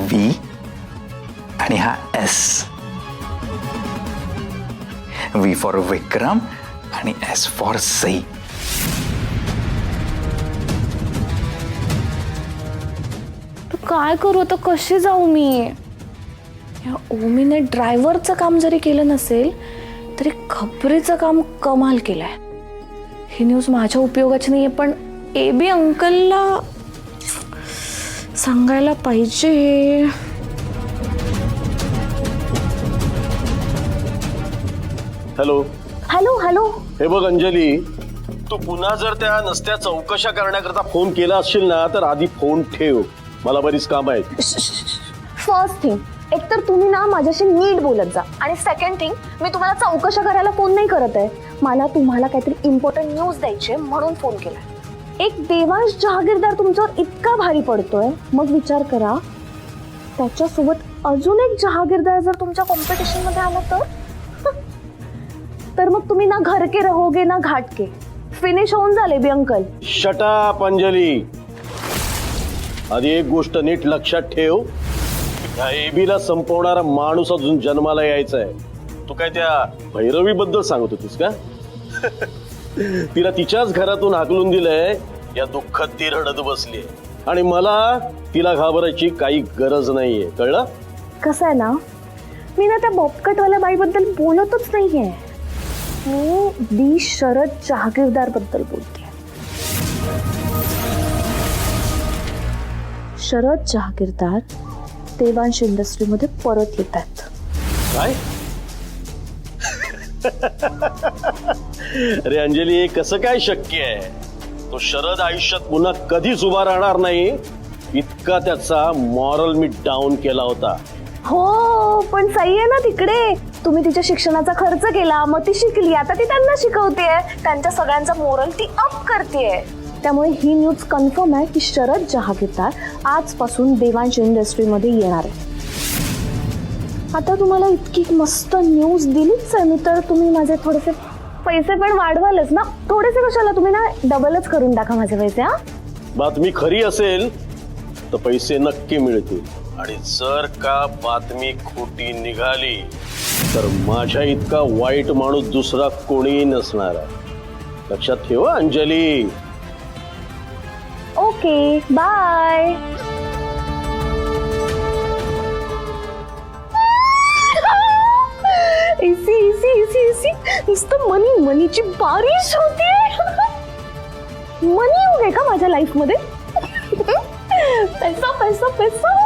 V आणि हा S. V for विक्रम आणि एस फॉर सई. काय करू आता, कशी जाऊ मी? या ओमीने ड्रायव्हरचं काम जरी केलं नसेल तरी खबरीचं काम कमाल केलंय. ही न्यूज माझ्या उपयोगाची नाहीये, पण एबी अंकलला सांगायला पाहिजे. Hello hello hello. हे बघ अंजली, तू पुन्हा जर त्या नसत्या चौकशा करण्याकरता फोन केला असशील ना तर आधी फोन ठेव. मला बरीच काम आहेत. फर्स्ट थिंग, एकतर तुम्ही ना माझ्याशी नीट बोलत जा, आणि सेकंड थिंग, मी तुम्हाला चौकशा करायला फोन नाही करत आहे. मला तुम्हाला काहीतरी इम्पॉर्टंट न्यूज द्यायची आहे म्हणून फोन केला. एक देवांश जहागीरदार तुमच्यावर इतका भारी पडतोय, मग विचार करा त्याच्यासोबत अजून एक जहागीरदार जर तुमच्या कॉम्पिटिशन मध्ये आला तर मग तुम्ही ना घर के रहोगे ना घाट के. फिनिश होऊन झाले बी अंकल. Shut up Anjali. आधी एक गोष्ट नीट लक्षात ठेव, या एबीला संपवणारा माणूस अजून जन्माला यायचा आहे. तू काय त्या भैरवी बद्दल सांगत होतीस का? तिला तिच्याच घरातून हाकलून दिलंय, या दुःखात ती रडत बसली आणि मला तिला घाबरायची काही गरज नाहीये, कळलं? कसं आहे ना, मी ना त्या बॉबकटवाल्या बाईबद्दल बोलतच नाहीये. मी बी शरद जहागीरदार बद्दल बोलते. शरद जहागीरदार देवांश इंडस्ट्रीमध्ये परत येत आहेत. काय? अरे अंजली, हे कसं काय शक्य आहे? तो शरद आयुष्यात पुन्हा कधीच उभा राहणार नाही, इतका त्याचा मॉरल मी डाऊन केला होता. हो, पण सही आहे ना तिकडे. तुम्ही तिच्या शिक्षणाचा खर्च केला, मग ती शिकली, आता ती त्यांना शिकवतेय. त्यांच्या सगळ्यांचा मोरल ती अप करतेय. त्यामुळे ही न्यूज कन्फर्म आहे की शरद जहागीरदार आजपासून देवांश इंडस्ट्रीमध्ये येणार आहे. आता तुम्हाला इतकी मस्त न्यूज दिलीच आहे मी, तर तुम्ही माझे थोडेसे पैसे पण वाढवालच ना. थोडेसे कशाला, तुम्ही ना डबलच करून टाका माझे पैसे. हा, बातमी खरी असेल तर पैसे नक्की मिळतील, आणि जर का बातमी खोटी निघाली तर माझ्या इतका वाईट माणूस दुसरा कोणीही नसणार आहे. लक्षात ठेवा Anjali. Okay, bye. AC AC AC AC, नुसतं मनी मनीची बारिश होती. मनी येऊ नये का माझ्या लाईफ मध्ये? पैसा पैसा पैसा.